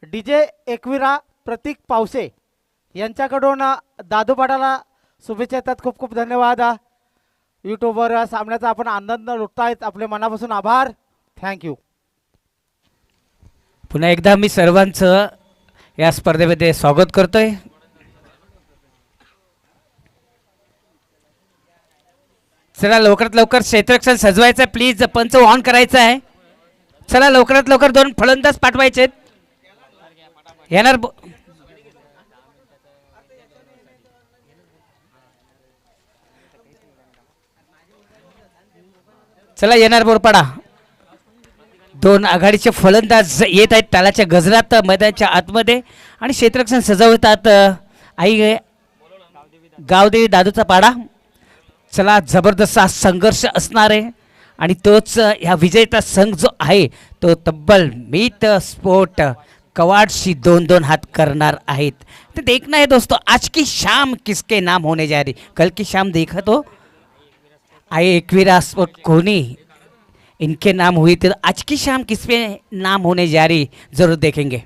DJ Ekvira प्रतीक पावसे यांच्याकडून दादूपाडाला शुभेच्छा येतात. खूप खूप धन्यवाद. यूट्यूबवर सामन्याचा आपण आनंद लुटतायत. आपले मनापासून आभार. थँक्यू. पुन्हा एकदा मी सर्वांचं या स्पर्धेमध्ये स्वागत करतोय. चला लवकरात लवकर क्षेत्ररक्षण सजवायचं आहे. प्लीज पंच ऑन करायचं आहे. चला लवकरात लवकर 2 फलंदाज पाठवायचे आहेत. येणार चला येणार बोरपाडा. 2 आघाडीचे फलंदाज येत आहेत तालाच्या गजरात मैदानाच्या आतमध्ये आणि क्षेत्ररक्षण सजवतात. आई गावदेवी दादूचा पाडा. चला जबरदस्त संघर्ष असणार आहे आणि तोच ह्या विजेता संघ जो आहे तो तब्बल मीत स्पोर्ट कवाडशी 2-2 हात करणार आहेत. तो देखना है दोस्तों, आज की शाम किसके नाम होने जा रही. कल की शाम देखा तो आए एकवीरा स्पोर्ट कोनी इनके नाम हुई थी. आज की शाम किस पे नाम होने जा रही जरूर देखेंगे.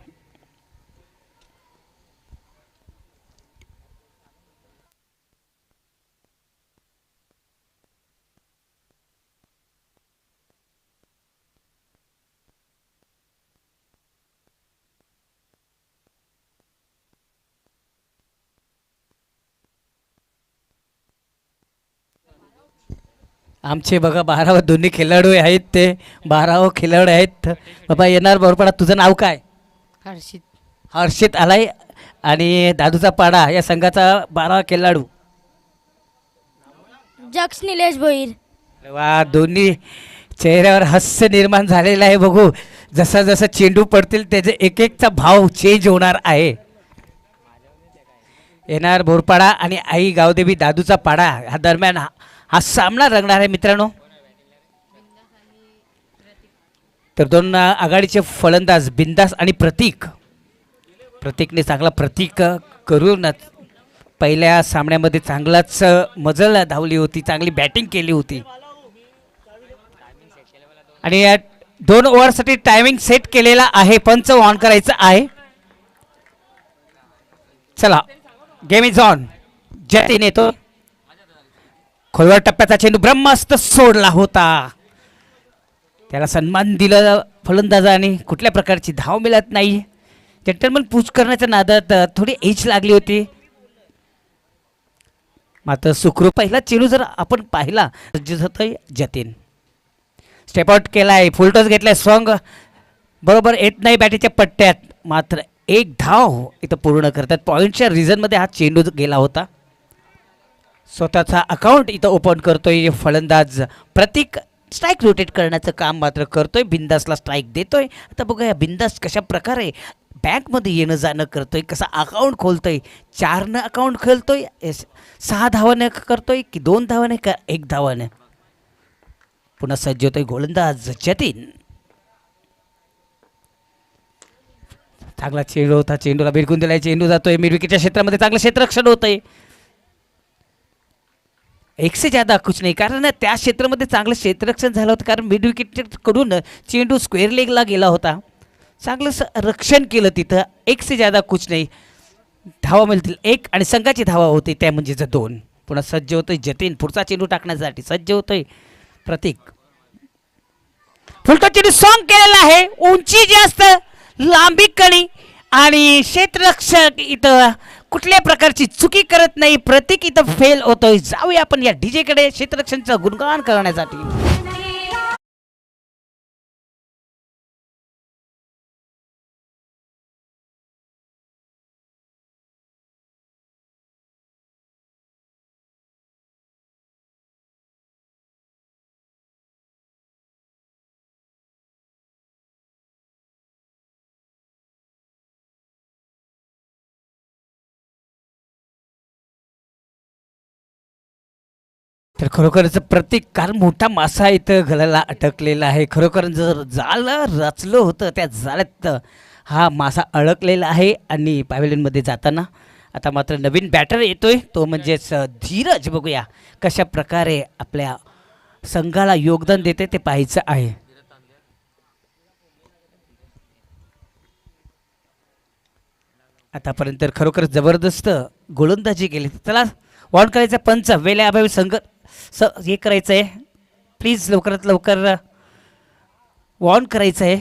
आमचे बघा 12 दोन्ही खेळाडू आहेत. ते 12 खेळाडू आहेत. बाबा येणार बोरपाडा. तुझं नाव काय. हर्षित. हर्षित आलाय आणि दादूचा पाडा या संघाचा 12 खेळाडू. जक्स निलेश भोईर. वा दोन्ही चेहऱ्यावर हास्य निर्माण झालेलं आहे. बघू जसा जसा चेंडू पडतील त्याचे एक एकचा भाव चेंज होणार आहे. येणार बोरपाडा आणि आई गावदेवी दादूचा पाडा ह्या दरम्यान हा सामना रंगणार आहे मित्रांनो. तर 2 आघाडीचे फलंदाज बिंदास आणि प्रतीक. प्रतीकने चांगला प्रतीक करून पहिल्या सामन्यामध्ये चांगलाच मजल धावली होती. चांगली बॅटिंग केली होती आणि या 2 ओव्हरसाठी टायमिंग सेट केलेला आहे. पंच ऑन करायचं आहे. चला गेम इज ऑन. जतीन येतो. खोलवर टप्प्याचा चेंडू ब्रह्मास्त्र सोडला होता. त्याला सन्मान दिला फलंदाजाने. कुठल्या प्रकारची धाव मिळत नाही. जेंटलमन पुश करण्याच्या नादात थोडी एज लागली होती. मात्र सुखरूप पहिला चेंडू जर आपण पाहिला होतोय जतीन. स्टेप आउट केलाय. फुलटॉस घेतलाय. सॉंग बरोबर येत नाही बॅटीच्या पट्ट्यात. मात्र 1 धाव इथं पूर्ण करतात. पॉईंटच्या रिझनमध्ये हा चेंडू गेला होता. स्वतःचा अकाउंट इथं ओपन करतोय फलंदाज प्रतीक. स्ट्राईक रोटेट करण्याचं काम मात्र करतोय. बिंदासला स्ट्राईक देतोय. आता बघूया बिंदास कशा प्रकारे बँकमध्ये येणं जाणं करतोय. कसा अकाउंट खोलतोय. 4नं अकाउंट खोलतोय. 6 धावाने करतोय की 2 धावाने का 1 धावाने. पुन्हा सज्ज होतोय गोलंदाज जतीन. चांगला चेंडू होता. चेंडूला भिरकून दिलाय. चेंडू जातोय मिड विकेटच्या क्षेत्रामध्ये. चांगलं क्षेत्ररक्षण होतंय. 1 से ज्यादा कुछ नाही. कारण त्या क्षेत्रामध्ये चांगलं क्षेत्ररक्षण झालं होतं. कारण मिड विकेटकडून चेंडू स्क्वेअर लेगला गेला होता. चांगलं रक्षण केलं तिथं. 1 से ज्यादा कुछ नाही. धावा मिळतील 1 आणि संघाची धावा होती त्या म्हणजे 2. पुन्हा सज्ज होतोय जतीन. पुढचा चेंडू टाकण्यासाठी सज्ज होतोय प्रतीक. फुलटॉस चेंडू सॉंग केलेला आहे. उंची जास्त, लांबी कमी आणि क्षेत्ररक्षक इथं कुठल्या प्रकारची चुकी करत नाही. प्रतीक इथं फेल होतोय. जाऊया आपण या डीजे कडे क्षेत्ररक्षणचं गुणगान करण्यासाठी. तर खरोखरच प्रत्येक कारण मोठा मासा इथं गळाला अटकलेला आहे. खरोखर जर जाळ रचलं होतं त्या जाळ्यात हा मासा अडकलेला आहे. आणि पॅव्हेलियनमध्ये जाताना आता मात्र नवीन बॅटर येतोय तो म्हणजेच धीरज. बघूया कशा प्रकारे आपल्या संघाला योगदान देते ते पाहायचं आहे. आतापर्यंत खरोखर जबरदस्त गोलंदाजी केली. चला वॉन करायचा पंच वेळेअभावी हे करायचं आहे. प्लीज लवकरात लवकर वॉन करायचं आहे.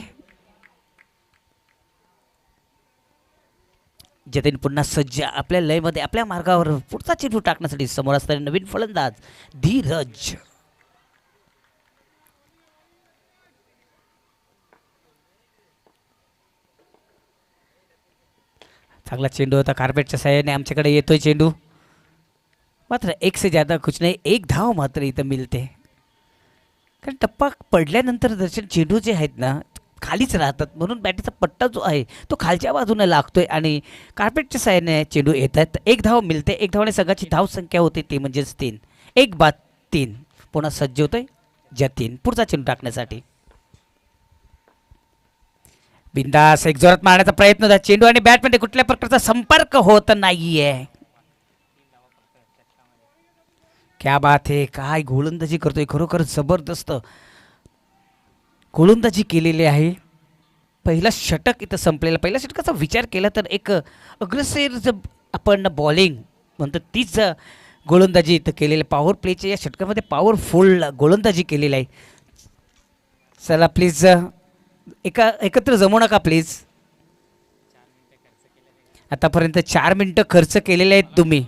जतीन पुन्हा सज्ज आपल्या लयमध्ये आपल्या मार्गावर पुढचा चेंडू टाकण्यासाठी समोर असणारे नवीन फलंदाज धीरज. चांगला चेंडू होता कार्पेटच्या साह्याने आमच्याकडे येतोय चेंडू. मात्र एक से ज्यादा कुछ नाही, एक धाव मात्र इथं मिळते. कारण टप्पा पडल्यानंतर दर्शन चेंडू जे आहेत ना खालीच राहतात, म्हणून बॅटीचा पट्टा जो आहे तो खालच्या बाजूने लागतोय आणि कार्पेटच्या साह्याने चेंडू येतात. एक धाव मिळते. एक धावाने संघाची धाव संख्या होते ती म्हणजेच 3. 1-3. पुन्हा सज्ज होतोय जतीन पुढचा चेंडू टाकण्यासाठी. बिंदास एक जोरात मारण्याचा प्रयत्न होता. चेंडू आणि बॅटमध्ये कुठल्या प्रकारचा संपर्क होत नाहीये. क्या बात है, काय गोलंदाजी करतोय, खरोखर जबरदस्त गोलंदाजी केलेली आहे. पहिला षटक इथं संपलेला. पहिल्या षटकाचा विचार केला तर एक अग्रेसिव्ह जर आपण बॉलिंग म्हणतो तीच गोलंदाजी इथं केलेली. पॉवर प्लेच्या या षटकामध्ये पॉवरफुल गोलंदाजी केलेली आहे. चला प्लीज एकत्र जमू नका प्लीज. आतापर्यंत 4 मिनिटं खर्च केलेले आहेत तुम्ही.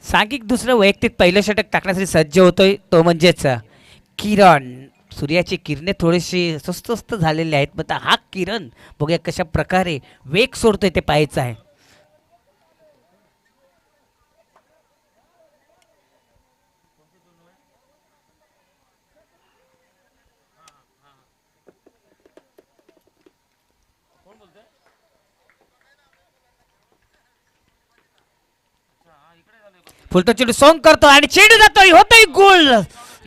सांघिक दुसरं वैयक्तिक पहिलं षटक टाकण्यासाठी सज्ज होतोय तो म्हणजेच किरण. सूर्याची किरणे थोडीशी स्वस्त झालेले आहेत. मग हा किरण बघूया कशा प्रकारे वेग सोडतोय ते पाहायचं आहे. फुलतो चेंडू सॉंग करतो आणि चेंडू जातोय, होतोय गोल,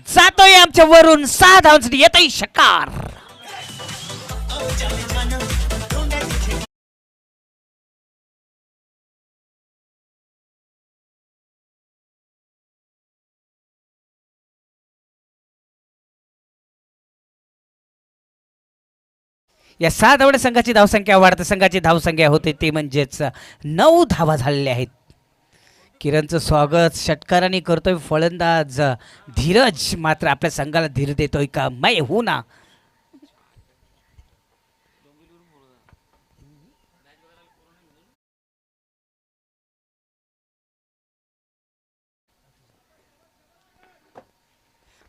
जातोय आमच्या वरून 6 धावांसाठी येतोय षटकार. या 6 धावड्या संघाची धावसंख्या वाढते. संघाची धावसंख्या होते ते म्हणजेच 9 धावा झालेल्या आहेत. किरणचं स्वागत षटकाराने करतोय फलंदाज धीरज. मात्र आपल्या संघाला धीर देतोय का मै हो ना.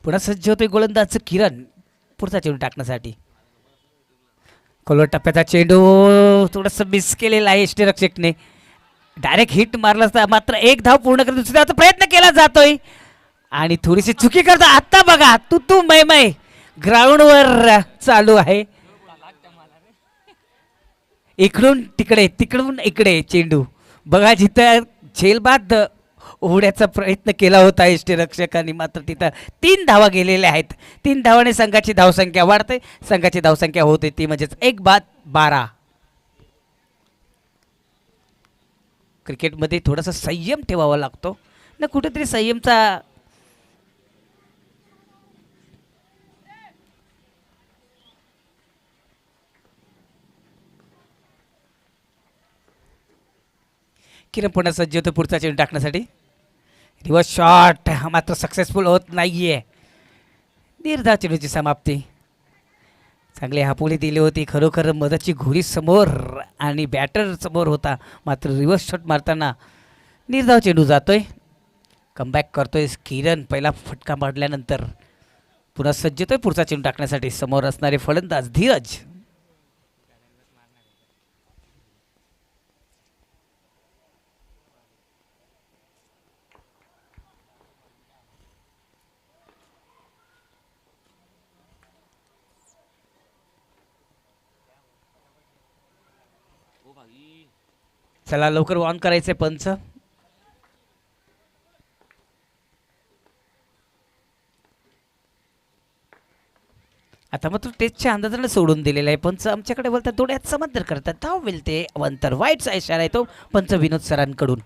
पुन्हा सज्ज होतोय गोलंदाज किरण पुढचा चेंडू टाकण्यासाठी. खोलवर टप्प्याचा चेंडू थोडंसं मिस केलेला आहे यष्टीरक्षकने. डायरेक्ट हिट मारला असता. मात्र एक धाव पूर्ण करत दुसऱ्याचा प्रयत्न केला जातोय आणि थोडीशी चुकी करतो. आता बघा तू मै ग्राउंडवर चालू आहे. इकडून तिकडे तिकडून इकडे चेंडू बघा. जिथं झेलबाद ओढ्याचा प्रयत्न केला होता यष्टीरक्षकांनी मात्र तिथं 3 धावा गेलेल्या आहेत. 3 धावाने संघाची धावसंख्या वाढते. संघाची धावसंख्या होते ती म्हणजेच 1-12. क्रिकेटमध्ये थोडासा संयम ठेवावा लागतो ना, कुठेतरी संयमचा किरण पुन्हा सज्ज होतो पुढचा चेंडू टाकण्यासाठी. रिव्हर्स शॉट मात्र सक्सेसफुल होत नाहीये. निर्धाव चेंडूची समाप्ती. चांगली हापोली दिली होती. खरोखर मदतची घोडी समोर आणि बॅटर समोर होता. मात्र रिव्हर्स शॉट मारताना निर्धाव चेंडू जातोय. कमबॅक करतोय किरण. पहिला फटका मारल्यानंतर पुन्हा सज्ज होतोय पुढचा चेंडू टाकण्यासाठी. समोर असणारे फलंदाज धीरज. चला लवकर ऑन करायचे पंच. आता मात्र टेस्टच्या अंदाजाने सोडून दिलेला आहे. पंच आमच्याकडे बोलतात डोळ्यात समंदर करतात. धाव मिळते अवंतर. वाईटचा इशारा आहे तो पंच विनोद सरांकडून.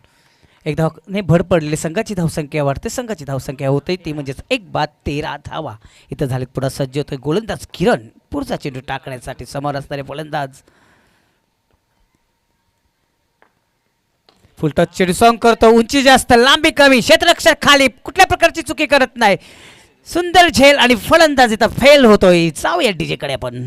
एक धावने भर पडलेली संघाची धावसंख्या वाढते. संघाची धावसंख्या होते ती म्हणजेच 1 बाद 13 धावा. इथं झाले पुढे सज्ज होतोय गोलंदाज किरण. पुढचा चेंडू टाकण्यासाठी समोर असणारे फलंदाज. फुल टच चेंडू सॉंग करतो. उंची जास्त लांबी कमी क्षेत्ररक्षक खाली कुठल्या प्रकारची चुकी करत नाही. सुंदर झेल आणि फलंदाज इथं फेल होतोय. जाऊया डीजे कडे आपण.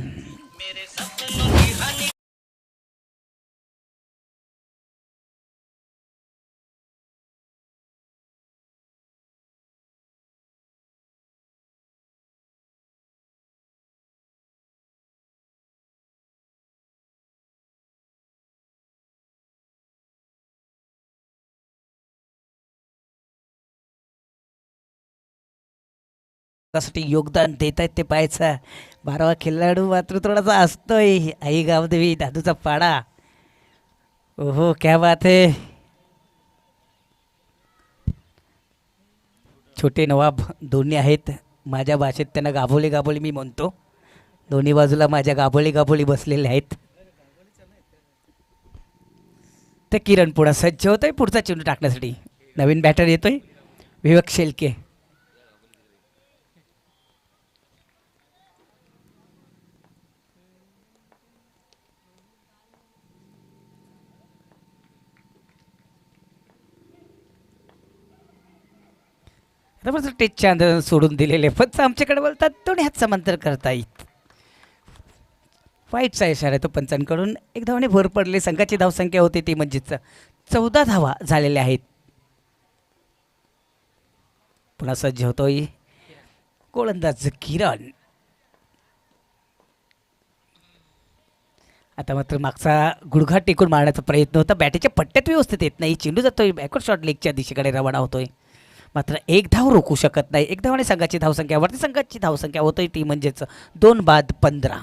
त्यासाठी योगदान देत आहेत ते पाहायचं. 12वा खेळाडू मात्र थोडासा असतोय. आई गावदेवी दादूचा पाडा. ओहो क्या बात है. छोटे नवाब दोन्ही आहेत. माझ्या भाषेत त्यांना गाभोली गाभोली मी म्हणतो. दोन्ही बाजूला माझ्या गाभोली गाभोली बसलेले आहेत. तर किरण पुढे सज्ज होतोय पुढचा चेंडू टाकण्यासाठी. नवीन बॅटर येतोय विवेक शेलके. टेचच्या अंदर सोडून दिलेले पंच आमच्याकडे बोलतात दोन्ही हात समांतर करता येत. वाईटचा इशारा आहे तो पंचांकडून. एक धावाने भर पडले. संघाची धावसंख्या होती ती म्हणजेच 14 धावा झालेल्या आहेत. पुन्हा सज्ज होतोय गोलंदाज किरण. आता मात्र मागचा गुडघा टेकून मारण्याचा प्रयत्न होता. बॅटीच्या पट्ट्यात व्यवस्थित येत नाही. चेंडू जातोय बॅकवर्ड शॉट लेगच्या दिशेकडे रवाना होतोय. मात्र एक धाव रोखू शकत नाही. एक धावाने संघाची धावसंख्या वाढते. संघाची धावसंख्या होतोय ती म्हणजेच 2 बाद 15.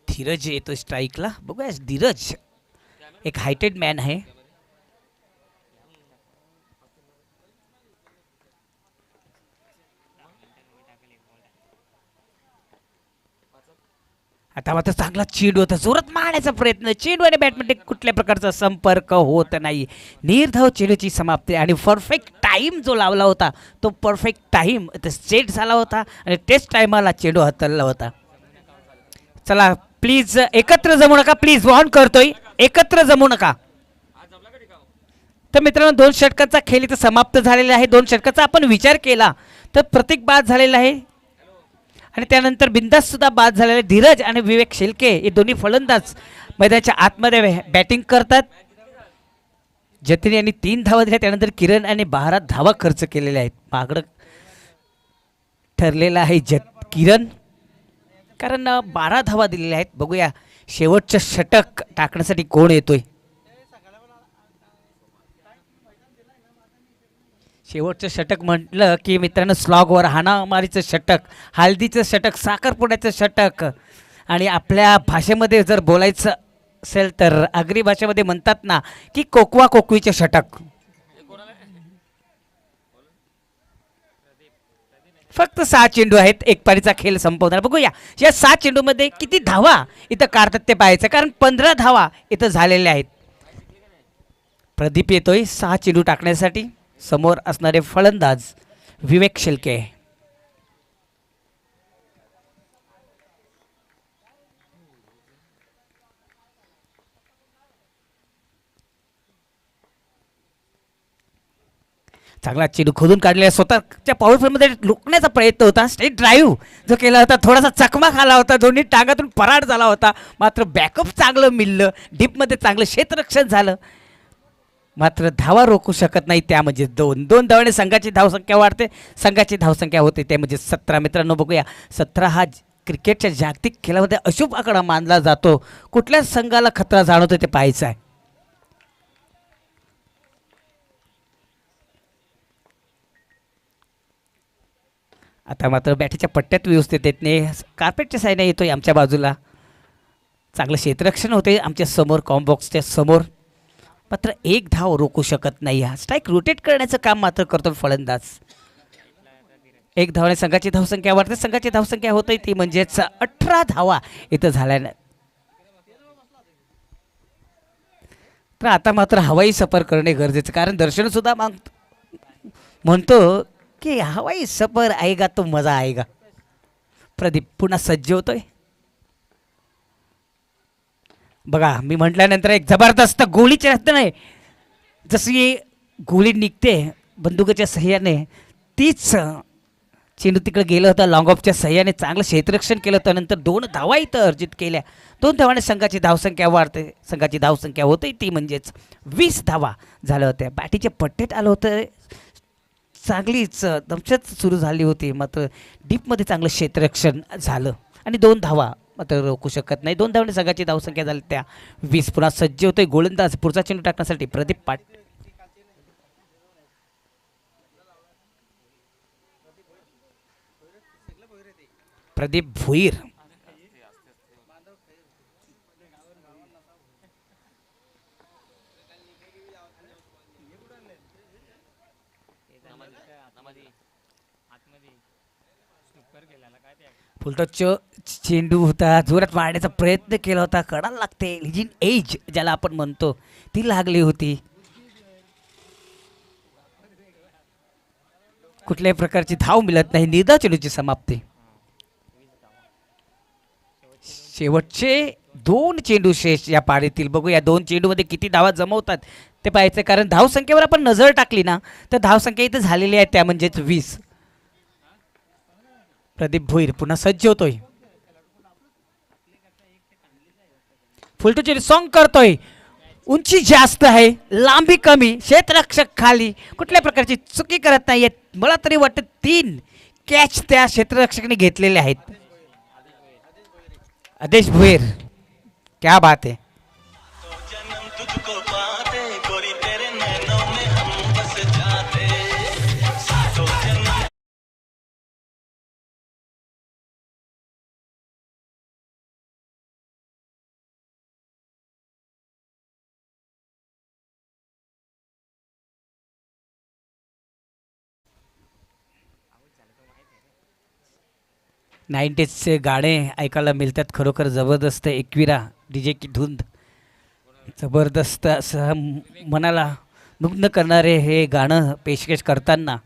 धीरज येतो स्ट्राईकला. बघूया धीरज एक हायटेड मॅन आहे. आता मात्र चांगला चेंडू होता. जोरात मारण्याचा प्रयत्न. चेंडू आणि बॅटमध्ये कुठल्या प्रकारचा संपर्क होत नाही. निर्धाव चेंडूची समाप्ती आणि परफेक्ट टाइम जो लावला होता तो परफेक्ट टाइम सेट झाला होता आणि टेस्ट टायमाला चेंडू हाताळला होता. चला प्लीज एकत्र जमू नका. प्लीज वॉर्न करतोय एकत्र जमू नका. तर मित्रांनो 2 षटकांचा खेळ इथं समाप्त झालेला आहे. 2 षटकाचा आपण विचार केला तर प्रतीक बाद झालेला आहे आणि त्यानंतर बिंदास सुद्धा बाद झालेले. धीरज आणि विवेक शेलके हे दोन्ही फलंदाज मैदानाच्या आतमध्ये बॅटिंग करतात. जतीन यांनी 3 धावा दिल्या. त्यानंतर किरण आणि 12 धावा खर्च केलेल्या आहेत. मागडं ठरलेलं आहे किरण कारण 12 धावा दिलेल्या आहेत. बघूया शेवटचं षटक टाकण्यासाठी कोण येतोय. शेवटचं षटक म्हटलं की मित्रांनो स्लॉगवर हाणामारीचं षटक, हळदीचं षटक, साखरपुड्याचं षटक आणि आपल्या भाषेमध्ये जर बोलायचं असेल तर आगरी भाषेमध्ये म्हणतात ना की कोकवा कोकवीचे षटक. फक्त 6 चेंडू आहेत. एक पारीचा खेळ संपवणार. बघूया या 6 चेंडूमध्ये किती धावा इथं काढतात ते पाहायचं कारण 15 धावा इथं झालेल्या आहेत. प्रदीप येतोय 6 चेंडू टाकण्यासाठी. समोर असणारे फलंदाज विवेक शेलके. चांगला चेंडू खोदून काढलेला. स्वतःच्या पॉवरफुलमध्ये लुकण्याचा प्रयत्न होता. स्ट्रेट ड्राईव्ह जो केला होता थोडासा चकमा खाला होता. दोन्ही टांगातून पराड झाला होता. मात्र बॅकअप चांगलं मिळलं. डीपमध्ये चांगलं क्षेत्ररक्षण झालं. मात्र धावा रोखू शकत नाही. त्या म्हणजे 2 धावाने संघाची धावसंख्या वाढते. संघाची धावसंख्या होते ते म्हणजे 17. मित्रांनो बघूया 17 हा क्रिकेटच्या जागतिक खेळामध्ये अशुभ आकडा मानला जातो. कुठल्या संघाला खतरा जाणवतो ते पाहायचं आहे. आता मात्र बॅटीच्या पट्ट्यात व्यवस्थित येत नाही. कार्पेटच्या साईडने येतोय आमच्या बाजूला. चांगलं क्षेत्ररक्षण होते आमच्या समोर कॉम्बॉक्सच्या समोर. मात्र एक धाव रोखू शकत नाही. हा स्ट्राईक रोटेट करण्याचं काम मात्र करतो फलंदाज. एक धावाने संघाची धावसंख्या वाढते. संघाची धावसंख्या होते ती म्हणजेच 18 धावा इथं झाल्यानं. तर आता मात्र हवाई सफर करणे गरजेचं, कारण दर्शन सुद्धा म्हणतो की हवाई सफर आएगा तो मजा आएगा. प्रदीप पुन्हा सज्ज होतोय. बघा मी म्हटल्यानंतर एक जबरदस्त गोळीचे रस्ते नाही, जशी गोळी निघते बंदुकीच्या सहाय्याने तीच चेंडू तिकडे गेलं होतं. लॉंग ऑफच्या सहाय्याने चांगलं क्षेत्ररक्षण केलं होतं. नंतर 2 धावा इथं अर्जित केल्या. 2 धावाने संघाची धावसंख्या वाढते. संघाची धावसंख्या होते ती म्हणजेच 20 धावा झाल्या होत्या. बॅटीचे पट्टेट आलं होतं. चांगलीच दमशत सुरू झाली होती, मात्र डीपमध्ये चांगलं क्षेत्ररक्षण झालं आणि 2 धावा मात्र रोखू शकत नाही. 2 धावाने संघाची धावसंख्या झाली त्या 20. पुन्हा सज्ज होतोय गोलंदाज पुढचा चेंडू टाकण्यासाठी प्रदीप भोईर. फुलटच चेंडू होता, जोरात मारण्याचा प्रयत्न केला होता. कडाला लागते लिजिन एज ज्याला आपण म्हणतो ती लागली होती. कुठल्याही प्रकारची धाव मिळत नाही. निर्धाव चेंडूची समाप्ती. शेवटचे 2 चेंडू शेष या पारीतील. बघू या 2 चेंडूमध्ये किती धावा जमवतात ते पाहायचं, कारण धावसंख्येवर आपण नजर टाकली ना तर धावसंख्या इथं झालेली आहे त्या म्हणजेच 20. प्रदीप भोईर पुन्हा सज्ज होतोय. फुलटू चेंडू सॉंग करतोय. उंची जास्त आहे, लांबी कमी, क्षेत्ररक्षक खाली, कुठल्या प्रकारची चुकी करत नाहीये. मला तरी वाटतं 3 कॅच त्या क्षेत्ररक्षकाने घेतलेले आहेत. आदेश भोईर, क्या बात है. नाईन्टीजचे गाणे ऐकायला मिळतात. खरोखर जबरदस्त. एकविरा डीजे की धुंद, जबरदस्त असं मनाला मुग्ध करणारे हे गाणं पेशकश करताना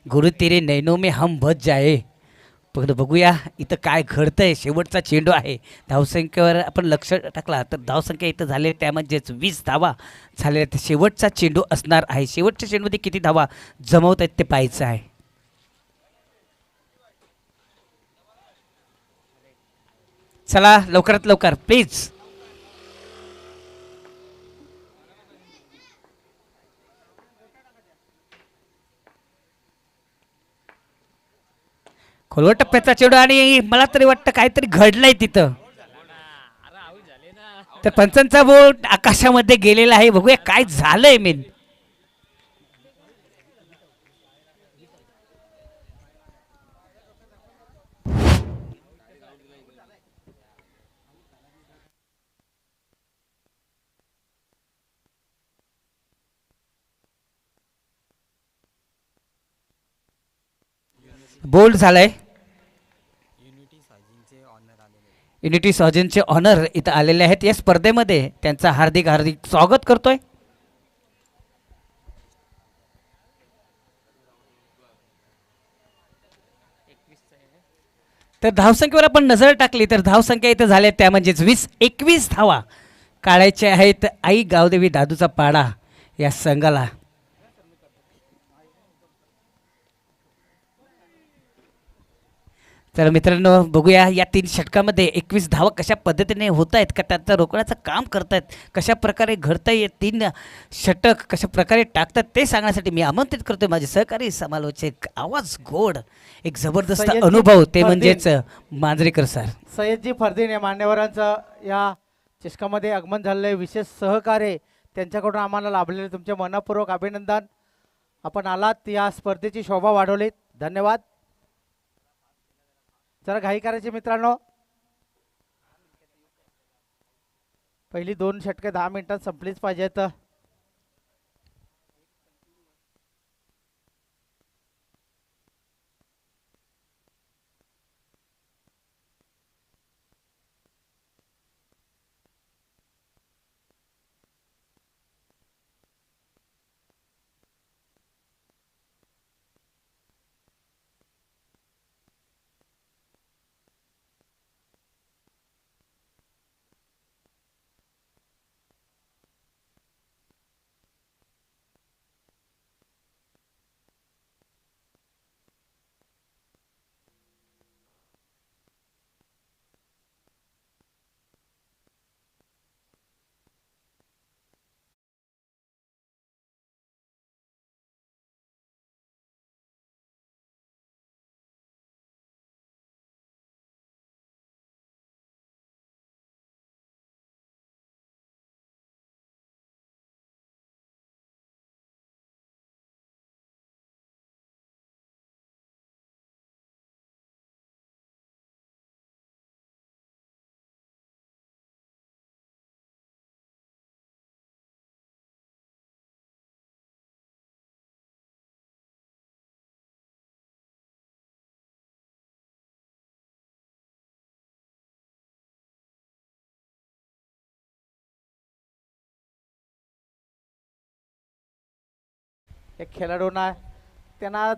गुरु तेरे नैनो में हम बच जाए. पण बघूया इथं काय घडतंय. शेवटचा चेंडू आहे. धावसंख्येवर आपण लक्ष टाकला तर धावसंख्या इथं झाले त्या म्हणजेच 20 धावा झालेल्या. ते शेवटचा चेंडू असणार आहे. शेवटच्या चेंडूमध्ये किती धावा जमवत आहेत ते पाहायचं आहे. चला लवकरात लवकर प्लीज. खोलवर टप्प्याचा चेंडू आणि मला तरी वाटतं काहीतरी घडलंय तिथं. तर पंचांचा बोट आकाशामध्ये गेलेला आहे. बघूया काय झालंय. मेन बोल्ड झालाय. युनिटी सहजनचे ऑनर इथं आलेले आहेत. या स्पर्धेमध्ये त्यांचा हार्दिक हार्दिक स्वागत करतोय. तर धावसंख्येवर आपण नजर टाकली तर धावसंख्या इथं झाल्या त्या म्हणजेच 21 धावा काढायच्या आहेत. आई गावदेवी दादूचा पाडा या संघाला. तर मित्रांनो बघूया या 3 षटकामध्ये 21 धावा कशा पद्धतीने होत आहेत का त्यांचं रोखण्याचं काम करतायत, कशा प्रकारे घडतं आहे 3 षटक कशा प्रकारे टाकतात ते सांगण्यासाठी मी आमंत्रित करतोय माझे सहकारी समालोचक आवाज गोड एक जबरदस्त अनुभव ते म्हणजेच मांजरेकर सर. सय्यदजी फरदीन या मान्यवरांचं या चषकामध्ये आगमन झालेलं विशेष सहकार्य त्यांच्याकडून आम्हाला लाभलेले तुमचे मनपूर्वक अभिनंदन. आपण आलात या स्पर्धेची शोभा वाढवलीत. धन्यवाद. जरा घाई करायची मित्रांनो. पहिली 2 षटके 10 मिनिटात संपलीच पाहिजेत. एक खेळाडूंना त्यांना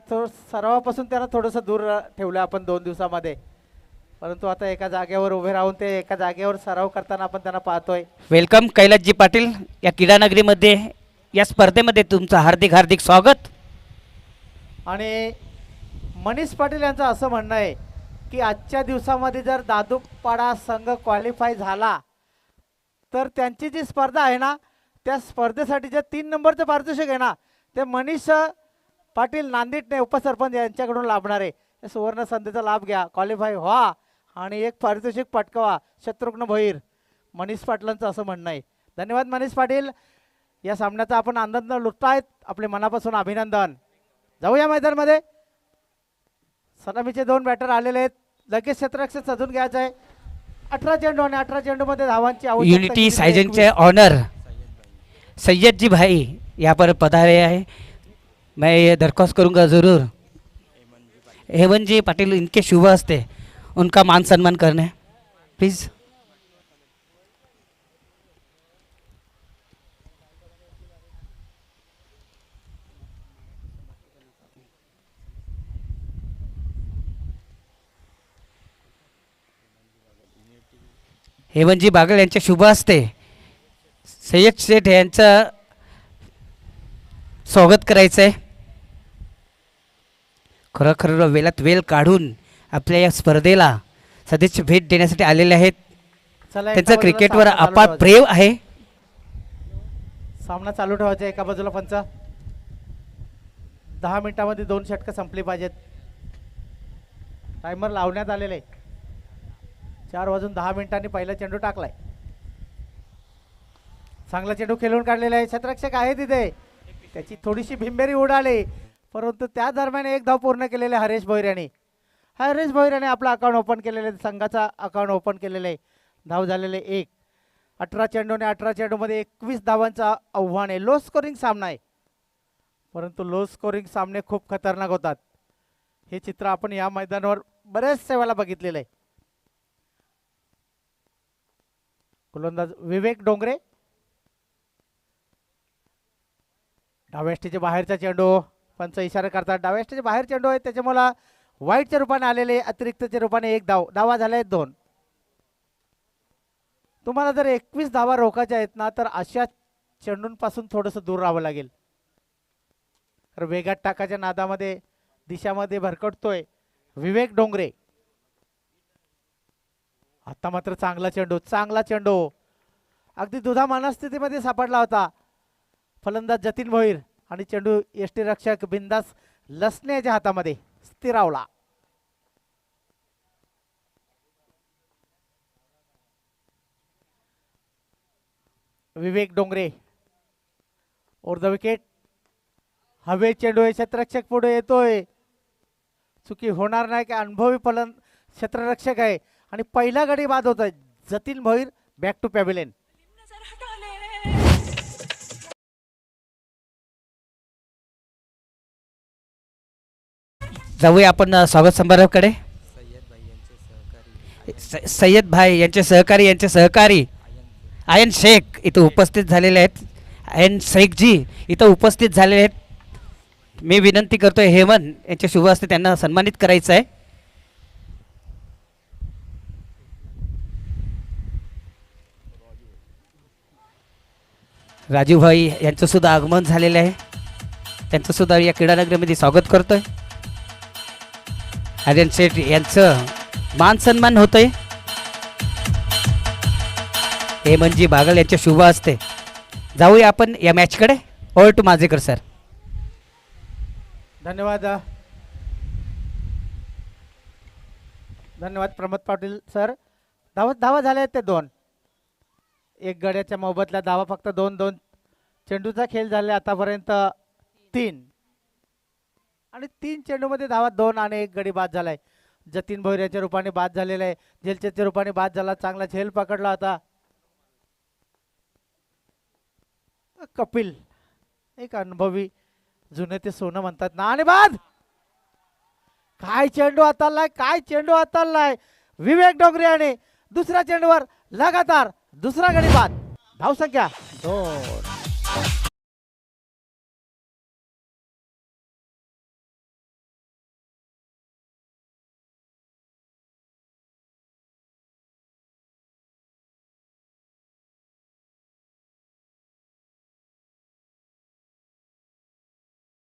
सरावापासून त्यांना थोडंसं दूर ठेवलं आपण 2 दिवसामध्ये, परंतु आता एका जागेवर उभे राहून ते एका जागेवर सराव करताना आपण त्यांना पाहतोय. वेलकम कैलासजी पाटील या क्रीडानगरीमध्ये, या स्पर्धेमध्ये तुमचं हार्दिक हार्दिक स्वागत. आणि मनीष पाटील यांचं असं म्हणणं आहे की आजच्या दिवसामध्ये जर दादूपाडा संघ क्वालिफाय झाला तर त्यांची जी स्पर्धा आहे ना, त्या स्पर्धेसाठी जे 3 नंबरचं पारितोषिक आहे ना, ते मनीष पाटील नांदिटने उपसरपंच यांच्याकडून लाभणार आहे. या सुवर्ण संधीचा लाभ घ्या, क्वालिफाय व्हा आणि एक पारितोषिक पटकवा. शत्रुघ्न भोईर, मनीष पाटलांचं असं म्हणणं आहे. धन्यवाद मनीष पाटील. या सामन्याचा आपण आनंद लुटतायत, आपले मनापासून अभिनंदन. जाऊया मैदानामध्ये. सलामीचे 2 बॅटर आलेले आहेत. लगेच क्षेत्ररक्षक सजून घ्यायचं आहे. 18 चेंडू आणि 18 चेंडूमध्ये धावांची आवश्यकता यूनिटी किती आहे? साइजनचे ऑनर सैयद जी भाई यहाँ पर पधारे हैं. मैं ये दरख्वास्त करूँगा ज़रूर हेमंत जी पाटिल इनके शुभ हस्ते उनका मान सम्मान करने प्लीज़. हेमंतजी बागल यांच्या शुभ हस्ते सय्यद शेठ यांचं स्वागत करायचं आहे. खरोखर वेळात वेळ काढून आपल्या या स्पर्धेला सदिच्छा भेट देण्यासाठी आलेले आहेत. चला, एका त्यांचं बाजूला क्रिकेटवर सामना चालू अपार ठेवायचा. प्रेम आहे. सामना चालू ठेवायचा. एका बाजूला पंच. 10 मिनिटांमध्ये 2 षटकं संपली पाहिजेत. टायमर लावण्यात आलेले आहे. 4 वाजून 10 मिनिटांनी पहिला चेंडू टाकलाय. चांगला चेंडू खेळून काढलेला आहे. क्षेत्ररक्षक आहे तिथे, त्याची थोडीशी भिंबेरी उडाली, परंतु त्या दरम्यान एक धाव पूर्ण केलेले हरेश भोईर यांनी. हरेश भोईर यांनी आपला अकाउंट ओपन केलेले, संघाचा अकाउंट ओपन केलेले. धाव झालेले 1. 18 चेंडू आणि 18 चेंडूमध्ये 21 धावांचा आव्हान आहे. लो स्कोरिंग सामना आहे, परंतु लो स्कोरिंग सामने खूप खतरनाक होतात. हे चित्र आपण या मैदानावर बरेचसे वेळा बघितलेलं आहे. गोलंदाज विवेक डोंगरे. डाव्याष्टीच्या बाहेरचा चेंडू, पंच इशारा करतात. डाव्याष्टीच्या बाहेर चेंडू आहे, त्याच्यामुळे वाईटच्या रूपाने आलेले, अतिरिक्तच्या रूपाने 1 धाव. धावा झाल्या आहेत 2. तुम्हाला जर 21 धावा रोखायच्या आहेत ना, तर अशा चेंडूंपासून थोडंसं दूर राहावं लागेल. तर वेगात टाकाच्या नादामध्ये दिशामध्ये भरकटतोय विवेक डोंगरे. आता मात्र चांगला चेंडू, चांगला चेंडू अगदी दुधा मनस्थितीमध्ये सापडला होता फलंदाज जतीन भोईर, आणि चेंडू यष्टीरक्षक बिंदास लसण्याच्या हातामध्ये स्थिरावला. विवेक डोंगरे ओव्हर द विकेट. हवे चेंडू आहे, क्षेत्ररक्षक पुढे येतोय. चुकी होणार नाही, की अनुभवी क्षेत्ररक्षक आहे आणि पहिला गडी बाद होत आहे. Jatin Bhoir back to pavilion. जाऊया आपण स्वागत समारंभाकडे. सय्यद भाई यांचे सहकारी आयन शेख इथं उपस्थित झालेले आहेत. आयन शेख जी इथं उपस्थित झालेले आहेत. मी विनंती करतोय हेमंत यांच्या शुभ हस्ते त्यांना सन्मानित करायचं आहे. राजू भाई यांचं सुद्धा आगमन झालेलं आहे. त्यांचं सुद्धा या क्रीडानगरीमध्ये स्वागत करतोय. आर्यन शेठ यांचं मान सन्मान होतोय. हेमंतजी बागल यांच्या शुभ हस्ते. जाऊया आपण या मॅचकडे. Over two Mazhekar sir. धन्यवाद. धन्यवाद प्रमोद पाटील सर. धावा झाल्या आहेत ते 2. एक गड्याच्या मोबदल्यात धावा फक्त 2-2. चेंडूचा खेळ झाला आतापर्यंत 3, आणि 3 चेंडूमध्ये धावा 2 आणि 1 गडी बाद झालाय. जतीन भोईर याच्या रूपाने बाद झालेला आहे. झेलच्या रूपाने बाद झाला. चांगला झेल पकडला होता कपिल, एक अनुभवी, जुने ते सोनं म्हणतात ना. आणि बाद. काय चेंडू हाताळलाय, काय चेंडू हाताळलाय विवेक डोंगरे याने. दुसऱ्या चेंडूवर लगातार दुसरा गडी बाद. धावसंख्या 2.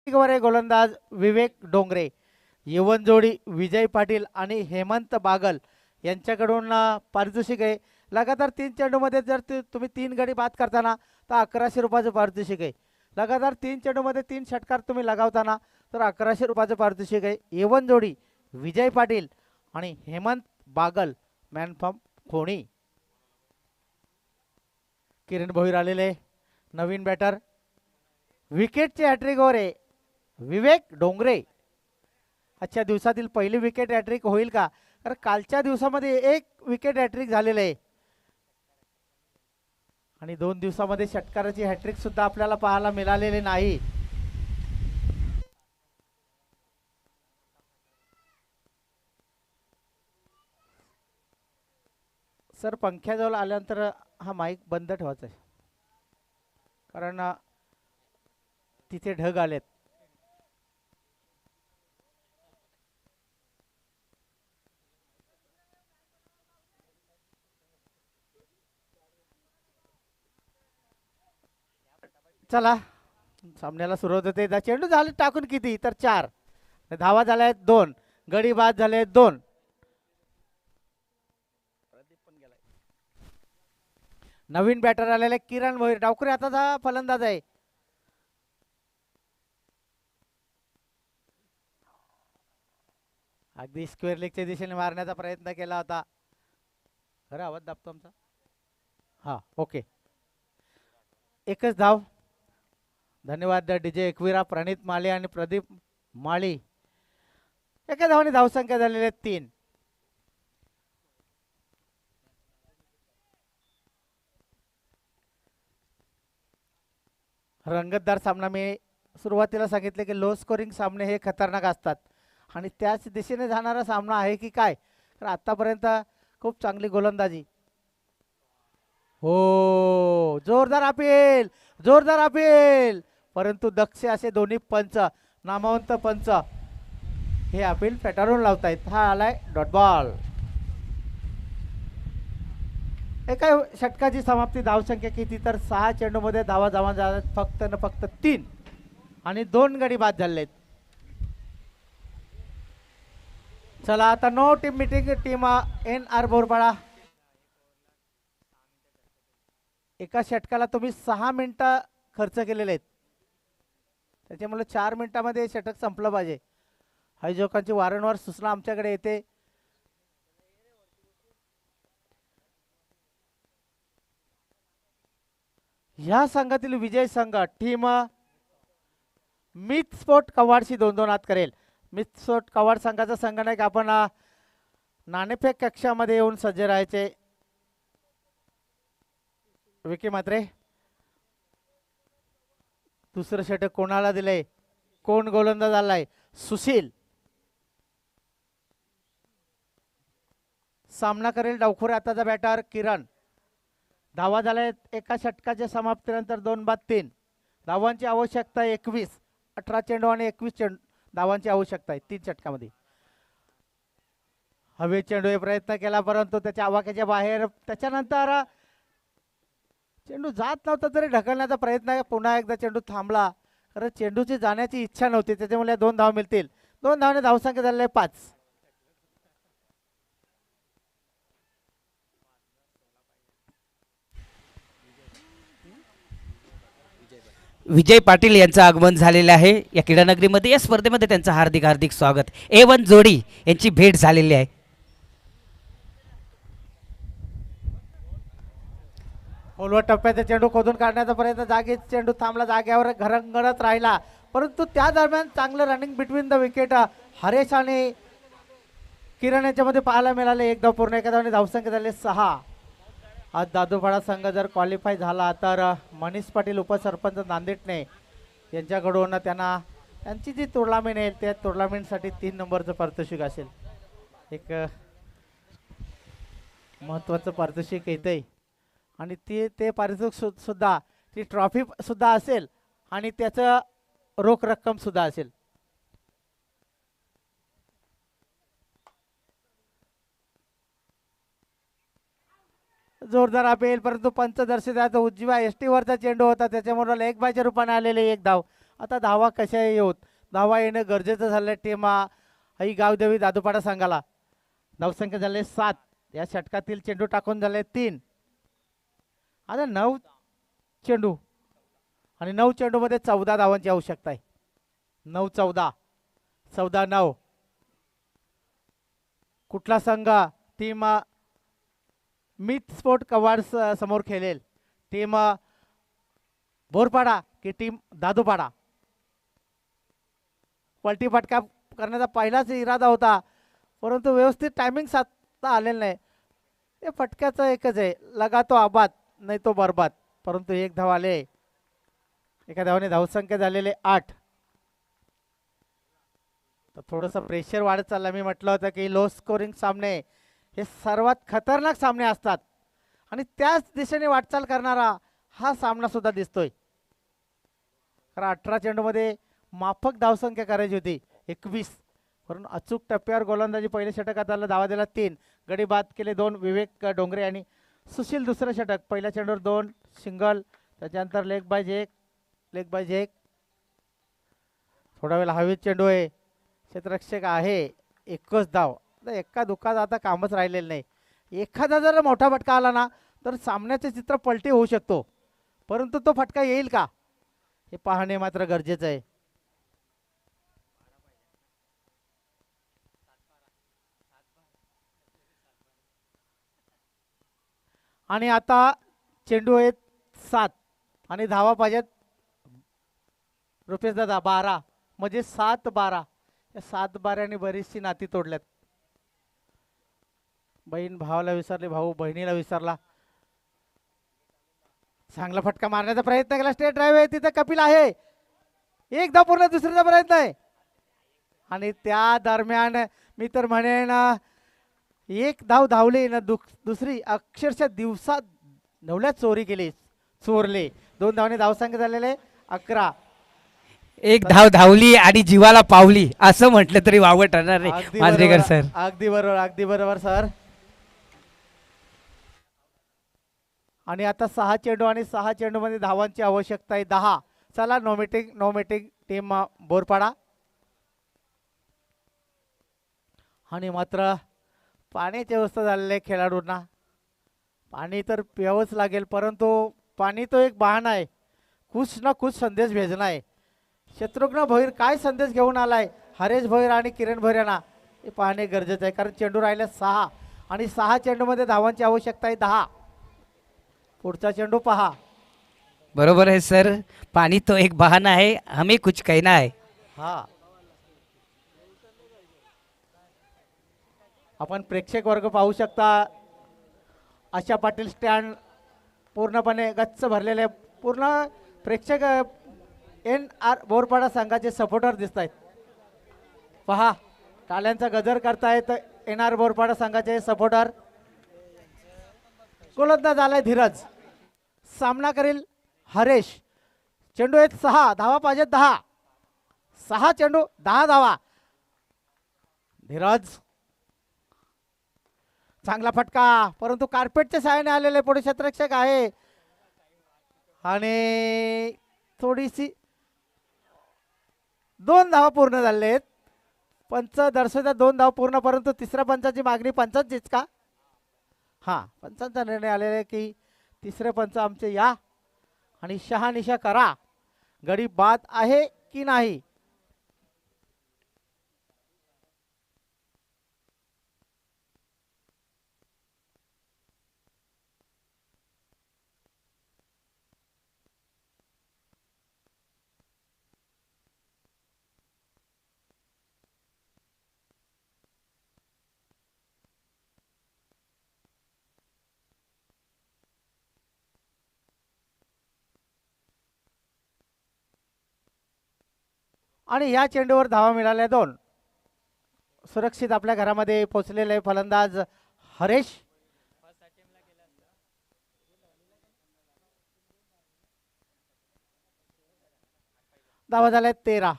वर आहे गोलंदाज विवेक डोंगरे. यवन जोडी विजय पाटील आणि हेमंत बागल यांच्याकडून पारितोषिक आहे. लगातार 3 चेंडूमध्ये जर तुम्ही 3 गडी बाद करताना तर 1100 रुपयाचं पारितोषिक आहे. लगातार 3 चेंडूमध्ये 3 षटकार तुम्ही लगावताना तर 1100 रुपयाचं पारितोषिक आहे. यवन जोडी विजय पाटील आणि हेमंत बागल मॅन फ्रॉम खोणी. किरण भोईर आलेले नवीन बॅटर. विकेटचे हॅट्रिकवर आहे विवेक डोंगरे. आजच्या दिवसातील पहिली विकेट हॅट्रिक होईल का? कारण कालच्या दिवसामध्ये 1 विकेट हॅट्रिक झालेलं आहे आणि 2 दिवसामध्ये षटकाराची हॅट्रिक सुद्धा आपल्याला पाहायला मिळालेली नाही. सर पंख्याजवळ आल्यानंतर हा माईक बंद ठेवायचा आहे कारण तिथे ढग आलेत. चला सामन्याला सुरुवात होते. चेंडू झाले टाकून किती तर 4. धावा झाल्या आहेत 2. गडी बाद झाले आहेत 2. नवीन बॅटर आलेले किरण भोईर. डावखरे आता फलंदाज आहे. अगदी स्क्वेअर लेगच्या दिशेने मारण्याचा प्रयत्न केला होता. खरं आवाज दाबतो आमचा. हा ओके. एकच धाव. धन्यवाद डीजे एकविरा, प्रणित माळी आणि प्रदीप माळी. एका धावाने धावसंख्या झालेली आहे 3. रंगतदार सामना. मी सुरुवातीला सांगितले की लो स्कोरिंग सामने हे खतरनाक असतात आणि त्याच दिशेने जाणारा सामना आहे की काय. तर आतापर्यंत खूप चांगली गोलंदाजी. हो जोरदार अपील, जोरदार अपील. परंतु दक्ष असे दोन्ही पंच, नामवंत पंच हे अपील फेटाळून लावतायत. हा आलाय डॉट बॉल. एका षटकाची समाप्ती. धावसंख्या किती तर 6 चेंडूमध्ये धावा जमा झाल्यात फक्त न फक्त 3 आणि 2 गडी बाद झालेत. चला आता no team meeting. Team NR Borpada. एका षटकाला तुम्ही 6 मिनिटं खर्च केलेले आहेत. त्याच्यामुळे 4 मिनिटामध्ये षटक संपलं पाहिजे. आयोजकांची वारंवार सूचना आमच्याकडे येते. ह्या संघातील विजय संघ टीम मिथ स्पोर्ट कवाडशी 2-2 हात करेल. मिथ स्पोर्ट कवाड संघाचा संघटक आपण नाणेफेक कक्षामध्ये येऊन सज्ज राहायचे. विकी मात्रे. दुसरं षटक कोणाला दिलंय? कोण गोलंदाज आलाय? सुशील. सामना करेल डावखोरे आताचा बॅटर किरण. धावा झाल्या एका षटकाच्या समाप्तीनंतर 2 बाद 3. धावांची आवश्यकता 21. 18 चेंडू आणि 21 धावांची आवश्यकता आहे 3 षटकामध्ये. हवे चेंडू हे प्रयत्न केला परंतु त्याच्या आवाक्याच्या बाहेर. त्याच्यानंतर चेंडू जात नव्हता तरी ढकलण्याचा प्रयत्न. पुन्हा एकदा चेंडू थांबला. खरं चेंडूची जाण्याची इच्छा नव्हती त्याच्यामुळे 2 धावा मिळतील. 2 धावाने धावसंख्या झालेली आहे 5. विजय पाटील यांचं आगमन झालेलं आहे या क्रीडानगरीमध्ये. या स्पर्धेमध्ये त्यांचं हार्दिक हार्दिक स्वागत. A1 जोडी यांची भेट झालेली आहे. खोलवर टप्प्यात चेंडू खोदून काढण्याचा प्रयत्न. जागेत चेंडू थांबला. जागेवर घरंगळत राहिला परंतु त्या दरम्यान चांगलं running between the wicket Haresh आणि किरण यांच्यामध्ये पाहायला मिळाले. 1 धाव पूर्ण. एका धावाने धावसंख्या झाली 6. आज दादूपाडा संघ जर क्वालिफाय झाला तर मनीष पाटील उपसरपंच नांदेडने यांच्याकडून त्यांना त्यांची जी टुर्नामेंट आहे त्या टुर्नामेंटसाठी 3 नंबरचं पारितोषिक असेल. एक महत्त्वाचं पारितोषिक येतंय आणि ते पारितोषिक सुद्धा ती ट्रॉफी सुद्धा असेल आणि त्याचं रोख रक्कम सुद्धा असेल. जोरदार अपेल परंतु पंच दर्शित उजव्या एसटी वरचा चेंडू होता त्याच्यामुळे लेग बायच्या रूपाने आलेले 1 धाव आता धावा कशा येऊत, धावा येणं गरजेचं झालं टीम आई गावदेवी दादूपाडा संघाला. धावसंख्या झाले 7. या षटकातील चेंडू टाकून झाले 3. आता 9 चेंडू आणि 9 चेंडूमध्ये 14 धावांची आवश्यकता आहे. 9-14, 14-9. कुठला संघ टीम मिथ स्पोर्ट कवाड समोर खेळेल, टीम बोरपाडा की टीम दादूपाडा? पलटी फटका करण्याचा पहिलाच इरादा होता, परंतु व्यवस्थित टायमिंग साधता आलेलं नाही. हे फटक्याचं एकच आहे, लगा तो आबाद नाही तो बरबाद. परंतु एक धाव आले, एका धावाने धावसंख्या झालेले 8. तर थोडंसं प्रेशर वाढत चाललं. मी म्हटलं होतं की लो स्कोरिंग सामने हे सर्वात खतरनाक सामने असतात आणि त्याच दिशेने वाटचाल करणारा हा सामना सुद्धा दिसतोय. कारण 18 चेंडूमध्ये माफक धावसंख्या करायची होती 21, म्हणून अचूक टप्प्यावर गोलंदाजी पहिल्या षटकात आलं. धावा दिला 3, गडी बाद केले 2 विवेक डोंगरे आणि सुशील. दुसरं षटक, पहिल्या चेंडूवर 2 सिंगल, त्याच्यानंतर लेग बाय एक. थोडा वेळ हवेत चेंडू आहे, क्षेत्ररक्षक आहे, एकच धाव. एका दुखात आता कामच राहिलेलं नाही. एखादा जर मोठा फटका आला ना तर सामन्याचे चित्र पलटी होऊ शकतो, परंतु तो फटका येईल का हे पाहणे मात्र गरजेचं आहे. आणि आता चेंडू आहेत 7 आणि धावा पाहिजेत रुपेश दादा 12, म्हणजे 7-12. या 7-12 बरीचशी नाती तोडल्यात. बहीण भावाला विसरली, भाऊ बहिणीला विसरला. चांगला फटका मारण्याचा प्रयत्न केला, स्ट्रेट ड्राईव्ह आहे, तिथे कपिल आहे. एक धाव पूर्ण, दुसरीचा प्रयत्न आहे आणि त्या दरम्यान मी तर म्हणेन एक धाव धावली ना दुसरी अक्षरशः दिवसात नवल्यात चोरी केली, चोरले. 2 धावाने धावसंख्या झालेले 11. एक धाव धावली आणि जीवाला पावली असं म्हटलं तरी वावट ठरणार नाही अगदी मांजरेकर बरोबर, सर. अगदी बरोबर सर. आणि आता 6 चेंडू आणि 6 चेंडू मध्ये धावांची आवश्यकता आहे 10. चला नो मीटिंग टीम बोरपाडा. आणि मात्र पाण्याची व्यवस्था झालेली खेळाडूंना. पाणी तर प्यावंच लागेल, परंतु पाणी तो एक बहाणा आहे, कुछ ना कुछ संदेश भेजना आहे. शत्रुघ्न भोईर काय संदेश घेऊन आलाय हरेश भोईर आणि किरण भोईर यांना हे पाहणे गरजेचं आहे. कारण चेंडू राहिले 6 आणि 6 चेंडूमध्ये धावांची आवश्यकता आहे 10. पुढचा चेंडू पहा. बरोबर आहे सर, पाणी तो एक बहाना है, हमें कुछ कहना है. हा, आपण प्रेक्षक वर्ग पाहू शकता. आशा पाटील स्टँड पूर्णपणे गच्च भरलेले, पूर्ण प्रेक्षक NR बोरपाडा संघाचे सपोर्टर दिसत आहेत. पहा, टाळ्यांचा गजर करतायत NR बोरपाडा संघाचे सपोर्टर. गोलंदाज आलाय धीरज, सामना करेल हरेश. चेंडू आहेत 6, धावा पाहिजे 10. 6 चेंडू 10 धावा. धीरज, चांगला फटका, परंतु कार्पेटच्या सहाय्याने आलेले पुढे क्षेत्ररक्षक आहे आणि थोडीशी 2 धावा पूर्ण झाले आहेत. पंच दर्शवतात 2 धाव पूर्ण, परंतु तिसऱ्या पंचाची मागणी पंचांचीच का? हां, पंचांचा निर्णय आलेला आहे की तिसरे पंच आमचे या आणि शहानिशा करा, गडी बाद आहे की नाही. आणि या चेंडूवर धावा मिळाल्या 2. सुरक्षित आपल्या घरामध्ये पोहोचलेले फलंदाज हरेश. धावा झाल्या 13.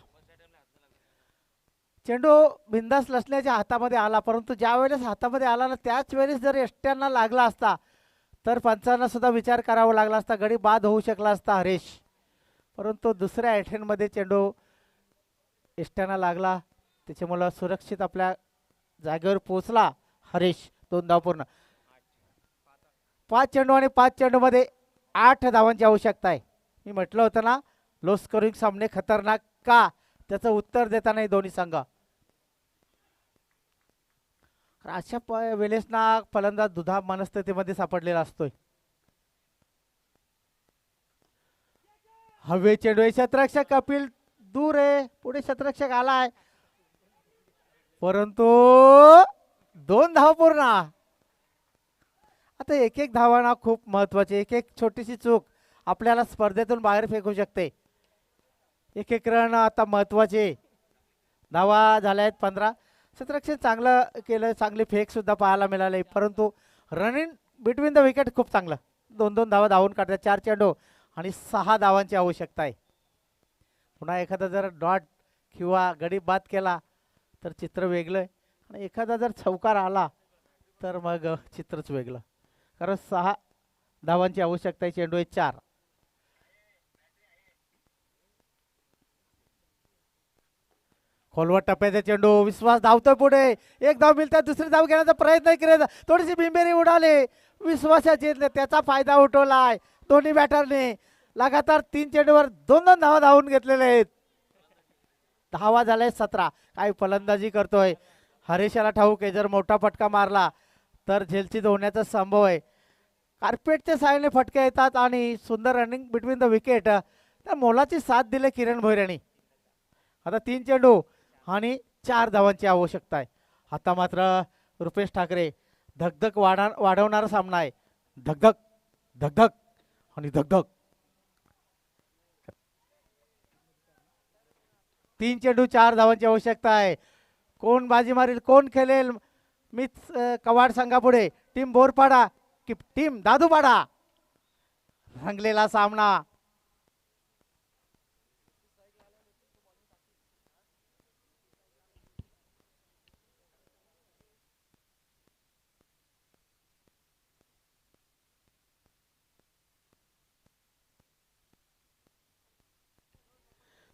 चेंडू बिंदास लसण्याच्या हातामध्ये आला, परंतु ज्या वेळेस हातामध्ये आला ना त्याच वेळेस जर एष्ट्यांना लागला असता तर पंचांना सुद्धा विचार करावा लागला असता, गडी बाद होऊ शकला असता हरेश. परंतु दुसऱ्या अटेम्प्टमध्ये चेंडू इष्ट्यानं लागला, त्याच्यामुळं सुरक्षित आपल्या जागेवर पोहोचला हरीश. 2 धाव पूर्ण. 5 चेंडू आणि 5 चेंडूमध्ये 8 धावांची आवश्यकता आहे. मी म्हटलं होतं ना लो स्कोरिंग सामने खतरनाक का, त्याचं उत्तर देता नाही दोन्ही संघ. अशा वेळेस ना फलंदाज दुधा मनस्थितीमध्ये सापडलेला असतोय. हवे चेंडू आहे, क्षेत्ररक्षक कपिल दूर आहे, पुढे क्षेत्ररक्षक आलाय, परंतु 2 धाव पूर्ण. आता एक एक धावा ना खूप महत्वाची. एक एक छोटीशी चूक आपल्याला स्पर्धेतून बाहेर फेकू शकते. एक एक रन आता महत्वाचे. धावा झाल्या आहेत 15. क्षेत्ररक्षण चांगलं केलं, चांगली फेक सुद्धा पाहायला मिळाली, परंतु रनिंग बिटवीन द विकेट खूप चांगलं. 2-2 धावा धावून काढतात. 4 चेंडू आणि 6 धावांची आवश्यकता आहे. पुन्हा एखादा जर डॉट किंवा गडी बाद केला तर चित्र वेगळं आहे, आणि एखादा जर चौकार आला तर मग चित्रच वेगळं. कारण 6 धावांची आवश्यकता आहे. चेंडू आहे 4. खोलवट टप्प्याचा चेंडू, विश्वास धावतोय पुढे, 1 धाव मिळतात, दुसरी धाव घेण्याचा प्रयत्न केला, थोडीशी बिंबेरी उडाली, विश्वासाची त्याचा फायदा उठवलाय दोन्ही बॅटरने. लगातार 3 चेंडूवर 2-2 धावा धावून घेतलेले आहेत. धावा झाल्या 17. काय फलंदाजी करतोय हरीशाला ठाऊक आहे, जर मोठा फटका मारला तर झेलचीत होण्याचा संभव आहे. कार्पेटच्या साहाय्याने फटके येतात आणि सुंदर रनिंग बिटवीन द विकेट. त्या मोलाची साथ दिले किरण भोईर यांनी. आता 3 चेंडू आणि 4 धावांची आवश्यकता आहे. आता मात्र रुपेश ठाकरे धगधग वाढवणारा सामना आहे. धगधग धगधग आणि धगधग. 3 चेंडू 4 धावांची आवश्यकता आहे. कोण बाजी मारेल, कोण खेळेल मीच कवाड संघापुढे. टीम बोरपाडा की टीम दादूपाडा, रंगलेला सामना.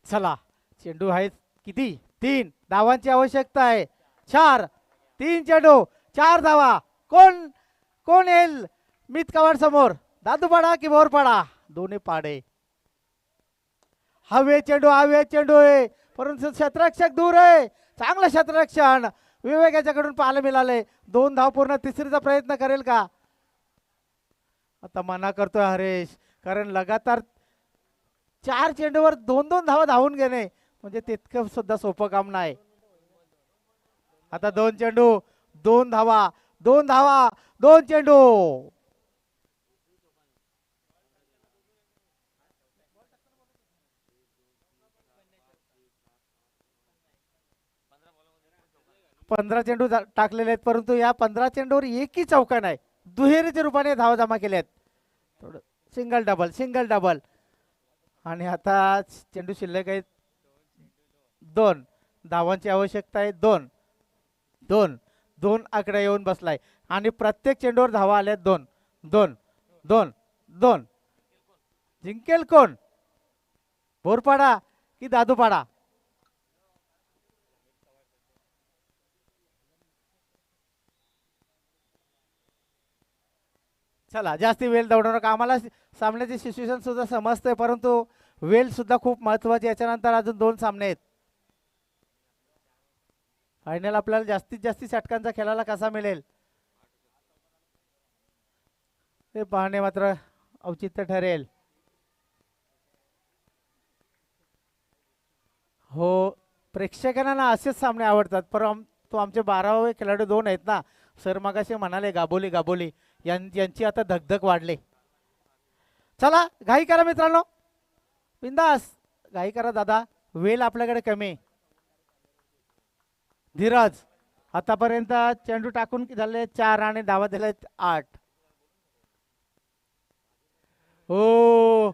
चला चेंडू आहेत किती, 3 धावांची आवश्यकता आहे. 4 3 चेंडू 4 धावा. कोण कोण येईल मित कवाड समोर, दादूपाडा की बोरपाडा, दोन्ही पाडे. हवे चेंडू आहे, परंतु क्षेत्ररक्षक दूर आहे. चांगलं क्षेत्ररक्षण विवेक याच्याकडून पाहायला मिळाले. 2 धाव पूर्ण. तिसरीचा प्रयत्न करेल का, आता मना करतोय हरेश, कारण लगातार 4 चेंडूवर 2-2 धावा धावून घेणे म्हणजे तितकं सुद्धा सोपं काम नाही. आता 2 चेंडू 2 धावा, 2 धावा, 2 चेंडू. पंधरा चेंडू टाकलेले आहेत, परंतु या 15 चेंडूवर एकही चौका नाही. दुहेरीच्या रूपाने धावा जमा केल्या आहेत. थोडं सिंगल डबल आणि आता चेंडू शिल्लक आहेत 2 धावांची आवश्यकता आहे. 2 आकडा येऊन बसलाय आणि प्रत्येक चेंडूवर धावा आल्या 2. जिंकेल कोण, बोरपाडा की दादूपाडा. चला जास्ती वेळ दौडवणार का, आम्हाला सामन्याची सिच्युएशन सुद्धा समजते, परंतु वेळ सुद्धा खूप महत्वाची. याच्यानंतर अजून 2 सामने आहेत. फायनल आपल्याला जास्तीत जास्त षटकांचा खेळायला कसा मिळेल ते पाहणे मात्र औचित्य ठरेल. हो, प्रेक्षकांना असेच सामने आवडतात, परंतु आमचे 12वे खेळाडू 2 आहेत ना सर, मगाशी म्हणाले गाबोली यांची आता धगधग वाढले. चला घाई करा मित्रांनो, बिंदास घाई करा दादा, वेळ आपल्याकडे कमी. धीरज आतापर्यंत चेंडू टाकून झाले 4 आणि धावा दिले 8. हो,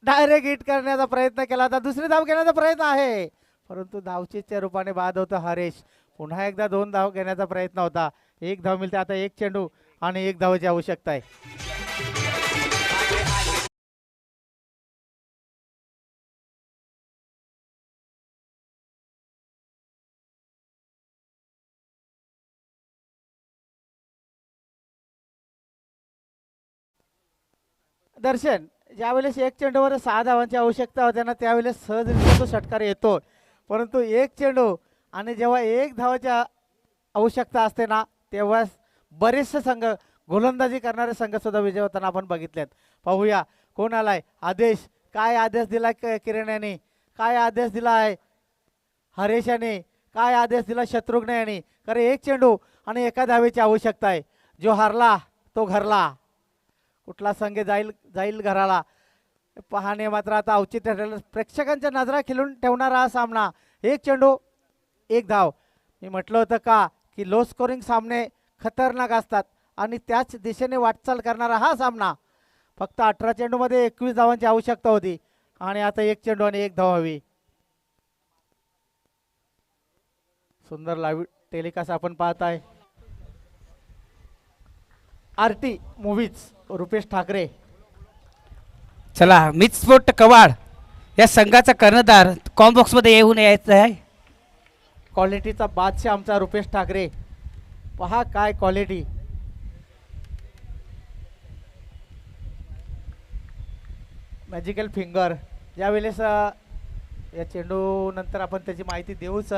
डायरेक्ट हिट करण्याचा प्रयत्न केला होता, दुसरी धाव घेण्याचा प्रयत्न आहे, परंतु धावचीच्या रूपाने बाद होता हरेश. पुन्हा एकदा 2 धाव घेण्याचा प्रयत्न होता. 1 धाव मिळते. आता 1 चेंडू आणि 1 धावाची आवश्यकता आहे. दर्शन, ज्यावेळेस एक चेंडूवर 6 धावांची आवश्यकता होते ना, त्यावेळेस सहजरित्या तो षटकार येतो. परंतु एक चेंडू आणि जेव्हा 1 धावाची आवश्यकता असते ना, तेव्हा बरेचसे संघ, गोलंदाजी करणारे संघ सुद्धा विजय होताना आपण बघितलेत. पाहूया कोण आलाय. आदेश, काय आदेश दिला किरण यांनी, काय आदेश दिला आहे हरेश यांनी, काय आदेश दिला शत्रुघ्न यांनी. कारण एक चेंडू आणि एका धावेची आवश्यकता आहे. जो हरला तो घरला. कुठला संघ जाईल जाईल घराला पाहणे मात्र आता औचित्य ठरलं. प्रेक्षकांच्या नजरा खिलून ठेवणारा हा सामना. एक चेंडू एक धाव. मी म्हटलं होतं का की लो स्कोरिंग सामने खतरनाक असतात आणि त्याच दिशेने वाटचाल करणारा हा सामना. फक्त 18 चेंडूमध्ये 21 धावांची आवश्यकता होती आणि आता एक चेंडू आणि एक धाव हवी. सुंदर लाईव्ह टेलिकास्ट आपण पाहताय. RT movies Rupesh Thackeray. चला मिच स्पोर्ट कवाड या संघाचा कर्णधार कॉम्बॉक्समध्ये येऊन यायचं आहे. क्वालिटीचा बादशाह आमचा रुपेश ठाकरे. पहा काय क्वालिटी. Magical finger. ज्यावेळेस या चेंडू नंतर आपण त्याची माहिती देऊच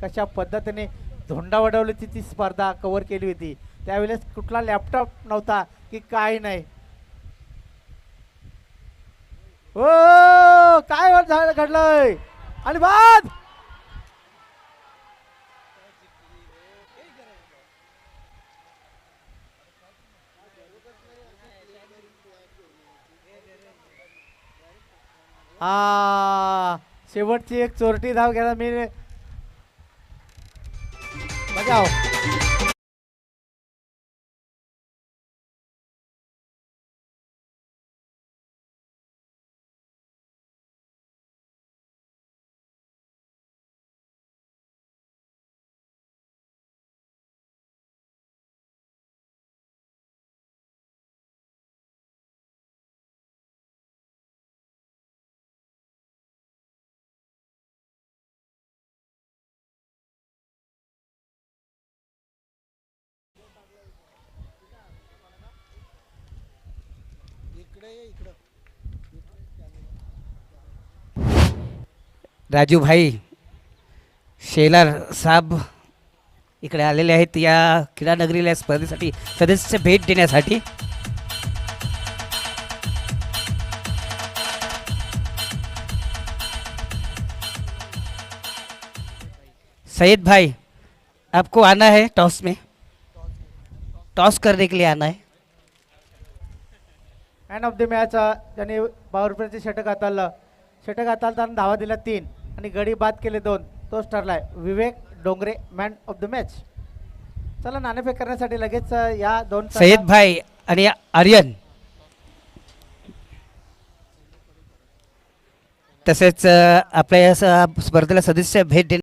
कशा पद्धतीने धोंडावडवलीची ती स्पर्धा कव्हर केली होती. त्यावेळेस कुठला लॅपटॉप नव्हता की काय नाही. ओ काय घडलंय आणि बाद. शेवटची एक चोरटी धाव घ्यायला मी बजाव. राजू भाई शेलार साहेब इकडे आलेले आहेत या क्रीडा नगरीला स्पर्धेसाठी सदस्य भेट देण्यासाठी. सैयद भाई आपको आना है टॉस में, टॉस करने के लिए आना है. मॅन ऑफ द मॅच त्यांनी 52 रुपयाचे षटक हाताळलं. षटक हाताळताना धावा दिल्या 3 आणि गडी बाद केले 2. तोच ठरलाय Vivek Dongre man of the match. चला नाणेफेक करण्यासाठी लगेच या 2 सैयद भाई आणि आर्यन तसेच आपल्या या स्पर्धेला सदस्य भेट देण्या